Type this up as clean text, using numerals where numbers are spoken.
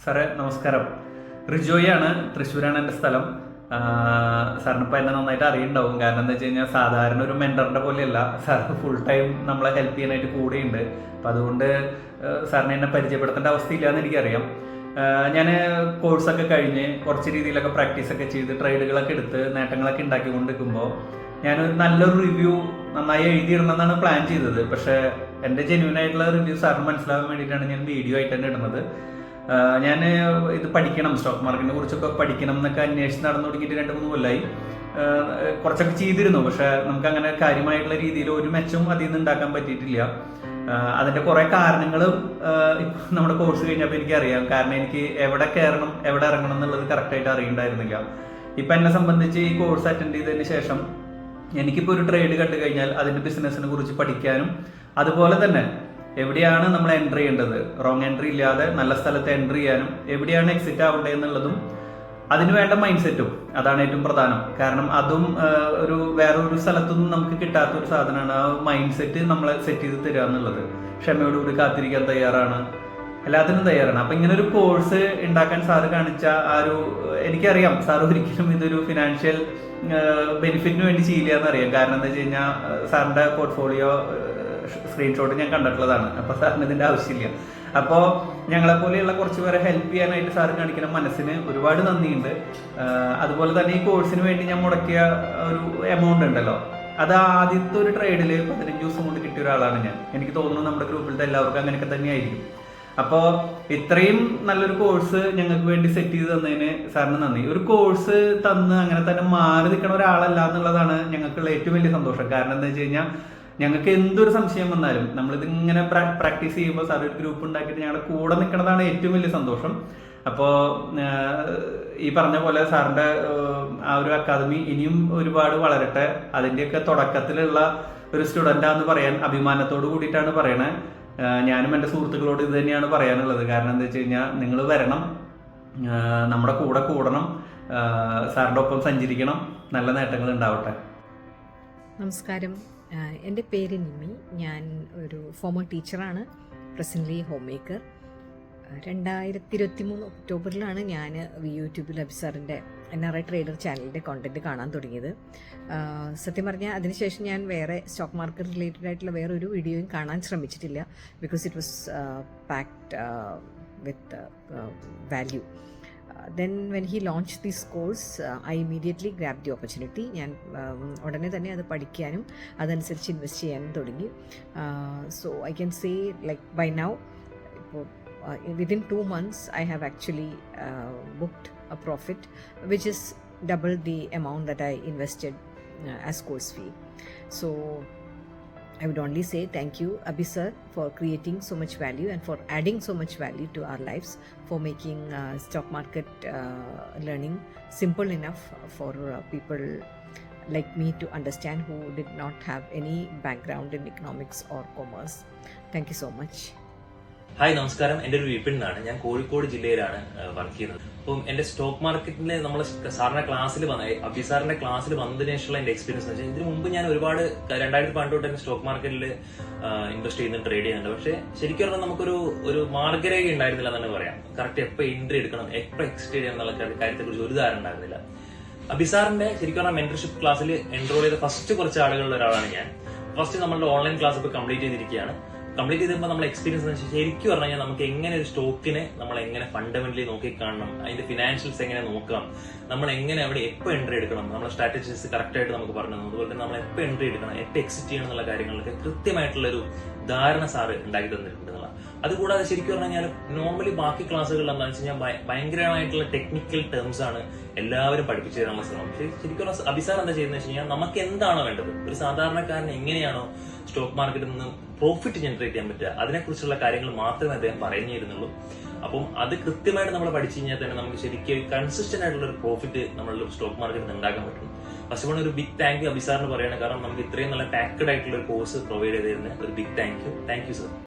സാറേ നമസ്കാരം. റിജോയാണ്, തൃശ്ശൂരാണ് എൻ്റെ സ്ഥലം. സാറിന് ഇപ്പം എന്നെ നന്നായിട്ട് അറിയുന്നുണ്ടാവും. കാരണം എന്താ വെച്ച് കഴിഞ്ഞാൽ സാധാരണ ഒരു മെൻറ്ററിൻ്റെ പോലെയല്ല, സാർ ഫുൾ ടൈം നമ്മളെ ഹെൽപ്പ് ചെയ്യാനായിട്ട് കൂടെയുണ്ട്. അപ്പം അതുകൊണ്ട് സാറിനെ എന്നെ പരിചയപ്പെടുത്തേണ്ട അവസ്ഥയില്ല എന്ന് എനിക്കറിയാം. ഞാൻ കോഴ്സൊക്കെ കഴിഞ്ഞ് കുറച്ച് രീതിയിലൊക്കെ പ്രാക്ടീസൊക്കെ ചെയ്ത് ട്രേഡുകളൊക്കെ എടുത്ത് നേട്ടങ്ങളൊക്കെ ഉണ്ടാക്കിക്കൊണ്ടിരിക്കുമ്പോൾ ഞാനൊരു നല്ലൊരു റിവ്യൂ നന്നായി എഴുതിയിടണമെന്നാണ് പ്ലാൻ ചെയ്തത്. പക്ഷേ എൻ്റെ ജെന്യൂൻ ആയിട്ടുള്ള റിവ്യൂ സാറിന് മനസ്സിലാവാൻ വേണ്ടിയിട്ടാണ് ഞാൻ വീഡിയോ ആയിട്ട് തന്നെ ഇടുന്നത്. ഞാൻ ഇത് പഠിക്കണം, സ്റ്റോക്ക് മാർക്കറ്റിനെ കുറിച്ചൊക്കെ പഠിക്കണം എന്നൊക്കെ അന്വേഷിച്ച് നടന്നു തുടങ്ങിയിട്ട് 2-3 കൊല്ലമായി. കുറച്ചൊക്കെ ചെയ്തിരുന്നു, പക്ഷെ നമുക്ക് അങ്ങനെ കാര്യമായിട്ടുള്ള രീതിയിൽ ഒരു മെച്ചവും അതിൽ നിന്ന് ഉണ്ടാക്കാൻ പറ്റിയിട്ടില്ല. അതിൻ്റെ കുറേ കാരണങ്ങളും നമ്മുടെ കോഴ്സ് കഴിഞ്ഞപ്പോൾ എനിക്കറിയാം. കാരണം എനിക്ക് എവിടെ കയറണം എവിടെ ഇറങ്ങണം എന്നുള്ളത് കറക്റ്റായിട്ട് അറിയണ്ടായിരുന്നില്ല. ഇപ്പം എന്നെ സംബന്ധിച്ച് ഈ കോഴ്സ് അറ്റൻഡ് ചെയ്തതിന് ശേഷം എനിക്കിപ്പോൾ ഒരു ട്രേഡ് കണ്ടു കഴിഞ്ഞാൽ അതിൻ്റെ ബിസിനസ്സിനെ കുറിച്ച് പഠിക്കാനും, അതുപോലെ തന്നെ എവിടെയാണ് നമ്മൾ എൻട്രി ചെയ്യേണ്ടത്, റോങ് എൻട്രി ഇല്ലാതെ നല്ല സ്ഥലത്ത് എൻട്രി ചെയ്യാനും, എവിടെയാണ് എക്സിറ്റ് ആവേണ്ടത് എന്നുള്ളതും അതിന് വേണ്ട മൈൻഡ് സെറ്റും അതാണ് ഏറ്റവും പ്രധാനം. കാരണം അതും വേറൊരു സ്ഥലത്തൊന്നും നമുക്ക് കിട്ടാത്തൊരു സാധനമാണ്. ആ മൈൻഡ് സെറ്റ് നമ്മളെ സെറ്റ് ചെയ്ത് തരിക എന്നുള്ളത്. ക്ഷമയോടുകൂടി കാത്തിരിക്കാൻ തയ്യാറാണ്, എല്ലാത്തിനും തയ്യാറാണ്. അപ്പം ഇങ്ങനെ ഒരു കോഴ്സ് ഉണ്ടാക്കാൻ സാറ് കാണിച്ച എനിക്കറിയാം സാർ ഒരിക്കലും ഇതൊരു ഫിനാൻഷ്യൽ ബെനിഫിറ്റിന് വേണ്ടി ചെയ്യില്ല എന്നറിയാം. കാരണം എന്താ വെച്ച് കഴിഞ്ഞാൽ സാറിൻ്റെ പോർട്ട്ഫോളിയോ സ്ക്രീൻഷോട്ട് ഞാൻ കണ്ടിട്ടുള്ളതാണ്. അപ്പോൾ സാറിന് ഇതിൻ്റെ ആവശ്യമില്ല. അപ്പോൾ ഞങ്ങളെപ്പോലെയുള്ള കുറച്ച് പേരെ ഹെൽപ്പ് ചെയ്യാനായിട്ട് സാർ കാണിക്കുന്ന മനസ്സിന് ഒരുപാട് നന്ദിയുണ്ട്. അതുപോലെ തന്നെ ഈ കോഴ്സിന് വേണ്ടി ഞാൻ മുടക്കിയ ഒരു എമൗണ്ട് ഉണ്ടല്ലോ, അത് ആദ്യത്തെ ഒരു ട്രേഡിൽ 15 ദിവസം കൊണ്ട് കിട്ടിയ ഒരാളാണ് ഞാൻ. എനിക്ക് തോന്നുന്നു നമ്മുടെ ഗ്രൂപ്പിലത്തെ എല്ലാവർക്കും അങ്ങനെയൊക്കെ തന്നെയായിരിക്കും. അപ്പോൾ ഇത്രയും നല്ലൊരു കോഴ്സ് ഞങ്ങൾക്ക് വേണ്ടി സെറ്റ് ചെയ്ത് തന്നതിന് സാറിന് നന്ദി. ഒരു കോഴ്സ് തന്ന് അങ്ങനെ തന്നെ മാറി നിൽക്കുന്ന ഒരാളല്ല എന്നുള്ളതാണ് ഞങ്ങൾക്കുള്ള ഏറ്റവും വലിയ സന്തോഷം. കാരണം എന്താ വെച്ച് കഴിഞ്ഞാൽ ഞങ്ങൾക്ക് എന്തൊരു സംശയം വന്നാലും നമ്മളിതിങ്ങനെ പ്രാക്ടീസ് ചെയ്യുമ്പോൾ സാർ ഒരു ഗ്രൂപ്പ് ഉണ്ടാക്കിയിട്ട് ഞങ്ങളുടെ കൂടെ നിൽക്കുന്നതാണ് ഏറ്റവും വലിയ സന്തോഷം. അപ്പോൾ ഈ പറഞ്ഞ പോലെ സാറിൻ്റെ ആ ഒരു അക്കാദമി ഇനിയും ഒരുപാട് വളരട്ടെ. അതിൻ്റെയൊക്കെ തുടക്കത്തിലുള്ള ഒരു സ്റ്റുഡൻ്റാന്ന് പറയാൻ അഭിമാനത്തോട് കൂടിയിട്ടാണ് പറയണേ. ഞാനും എൻ്റെ സുഹൃത്തുക്കളോട് ഇത് തന്നെയാണ് പറയാനുള്ളത്. കാരണം എന്താ വെച്ച് കഴിഞ്ഞാൽ നിങ്ങൾ വരണം, നമ്മുടെ കൂടെ കൂടണം, സാറിൻ്റെ ഒപ്പം സഞ്ചരിക്കണം, നല്ല നേട്ടങ്ങൾ ഉണ്ടാവട്ടെ. നമസ്കാരം, എൻ്റെ പേര് നിമി. ഞാൻ ഒരു ഫോമർ ടീച്ചറാണ്, പ്രസൻ്റ്ലി ഹോം മേക്കർ. 2023 ഒക്ടോബറിലാണ് ഞാൻ യൂട്യൂബിൽ അബിസാറിൻ്റെ NRI ട്രേഡർ ചാനലിൻ്റെ കോണ്ടൻറ്റ് കാണാൻ തുടങ്ങിയത്. സത്യം പറഞ്ഞാൽ അതിനുശേഷം ഞാൻ വേറെ സ്റ്റോക്ക് മാർക്കറ്റ് റിലേറ്റഡ് ആയിട്ടുള്ള വേറൊരു വീഡിയോയും കാണാൻ ശ്രമിച്ചിട്ടില്ല. Because it was packed with value. Then when he launched this course, I immediately grabbed the opportunity. ഞാൻ ഉടനെ തന്നെ അത് പഠിക്കാനും അതനുസരിച്ച് ഇൻവെസ്റ്റ് ചെയ്യാനും തുടങ്ങി. So I can say like by now, within 2 months I have actually booked a profit which is double the amount that I invested as course fee. So I would only say thank you, Abhi sir, for creating so much value and for adding so much value to our lives, for making stock market learning simple enough for people like me to understand who did not have any background in economics or commerce. Thank you so much. Hi നമസ്കാരം. എൻ്റെ ഒരു വിപിൻ എന്നാണ്. ഞാൻ കോഴിക്കോട് ജില്ലയിലാണ് work ചെയ്യുന്നത്. അപ്പം എൻ്റെ stock മാർക്കറ്റിൽ നമ്മൾ സാറിന്റെ ക്ലാസ്സിൽ അബി സാറിന്റെ ക്ലാസ്സിൽ വന്നതിന് ശേഷമുള്ള എൻ്റെ എക്സ്പീരിയൻസ് എന്ന് വെച്ചാൽ ഇതിന് മുമ്പ് ഞാൻ ഒരുപാട് 2012 തൊട്ട് തന്നെ സ്റ്റോക്ക് മാർക്കറ്റിൽ ഇൻവെസ്റ്റ് ചെയ്യുന്നുണ്ട്, ട്രേഡ് ചെയ്യുന്നുണ്ട്. പക്ഷേ ശരിക്കും പറഞ്ഞാൽ നമുക്കൊരു മാർഗരേഖ ഉണ്ടായിരുന്നില്ല എന്ന് പറയാം. കറക്റ്റ് എപ്പോൾ എൻട്രി എടുക്കണം, എപ്പോൾ എക്സിറ്റ് ചെയ്യണം എന്നുള്ള കാര്യത്തെക്കുറിച്ച് ഒരു ധാരണ ഉണ്ടായിരുന്നില്ല. അബി സാറിന്റെ ശരിക്കും പറഞ്ഞാൽ മെന്റർഷിപ്പ് ക്ലാസ്സിൽ എൻറോൾ ചെയ്ത ഫസ്റ്റ് കുറച്ച് ആളുകളിൽ ഒരാളാണ് ഞാൻ. ഫസ്റ്റ് നമ്മളുടെ ഓൺലൈൻ ക്ലാസ് ഇപ്പോൾ കംപ്ലീറ്റ് ചെയ്തിരിക്കുകയാണ്. കംപ്ലീറ്റ് ചെയ്തപ്പോൾ നമ്മുടെ എക്സ്പീരിയൻസ് ശരിക്കും പറഞ്ഞു കഴിഞ്ഞാൽ നമുക്ക് എങ്ങനെ ഒരു സ്റ്റോക്കിനെ നമ്മൾ എങ്ങനെ ഫണ്ടമെന്റലി നോക്കിക്കാണണം, അതിന്റെ ഫിനാൻഷ്യൽസ് എങ്ങനെ നോക്കാം, നമ്മൾ എങ്ങനെ അവിടെ എപ്പോൾ എൻട്രി എടുക്കണം, നമ്മുടെ സ്ട്രാറ്റജീസ് കറക്റ്റായിട്ട് നമുക്ക് പറഞ്ഞു തന്നു. അതുപോലെ തന്നെ നമ്മൾ എപ്പോൾ എൻട്രി എടുക്കണം, എപ്പോൾ എക്സിറ്റ് ചെയ്യണം എന്നുള്ള കാര്യങ്ങളൊക്കെ കൃത്യമായിട്ടുള്ളൊരു ധാരണ സാറ് ഉണ്ടാക്കി തന്നിട്ടുണ്ട്. അതുകൂടാതെ ശരിക്കും പറഞ്ഞു കഴിഞ്ഞാൽ നോർമലി ബാക്കി ക്ലാസ്സുകളിൽ എന്താണെന്ന് വെച്ച് കഴിഞ്ഞാൽ ഭയങ്കരമായിട്ടുള്ള ടെക്നിക്കൽ ടേംസ് ആണ് എല്ലാവരും പഠിപ്പിച്ചു തരാനുള്ള ശ്രമം. ശരിക്കും അബിസാർ എന്താ ചെയ്യുന്നത് വെച്ച് കഴിഞ്ഞാൽ നമുക്ക് എന്താണോ വേണ്ടത്, ഒരു സാധാരണക്കാരന് എങ്ങനെയാണോ സ്റ്റോക്ക് മാർക്കറ്റിൽ നിന്ന് പ്രോഫിറ്റ് ജനറേറ്റ് ചെയ്യാൻ പറ്റുക, അതിനെക്കുറിച്ചുള്ള കാര്യങ്ങൾ മാത്രമേ അദ്ദേഹം പറഞ്ഞു തരുന്നുള്ളൂ. അപ്പം അത് കൃത്യമായിട്ട് നമ്മൾ പഠിച്ചു കഴിഞ്ഞാൽ തന്നെ നമുക്ക് ശരിക്കും കൺസിസ്റ്റന്റ് ആയിട്ടുള്ള ഒരു പ്രോഫിറ്റ് നമ്മളുടെ സ്റ്റോക്ക് മാർക്കറ്റിൽ ഉണ്ടാക്കാൻ പറ്റും. ഫസ്റ്റ് ഓഫ് ഓൾ ഒരു ബിഗ് താങ്ക് യു അബിസാറിന് പറയുകയാണ്. കാരണം നമുക്ക് ഇത്രയും നല്ല പാക്ഡ് ആയിട്ടുള്ള ഒരു കോഴ്സ് പ്രൊവൈഡ് ചെയ്തിരുന്ന ഒരു ബിഗ് താങ്ക് യു സർ.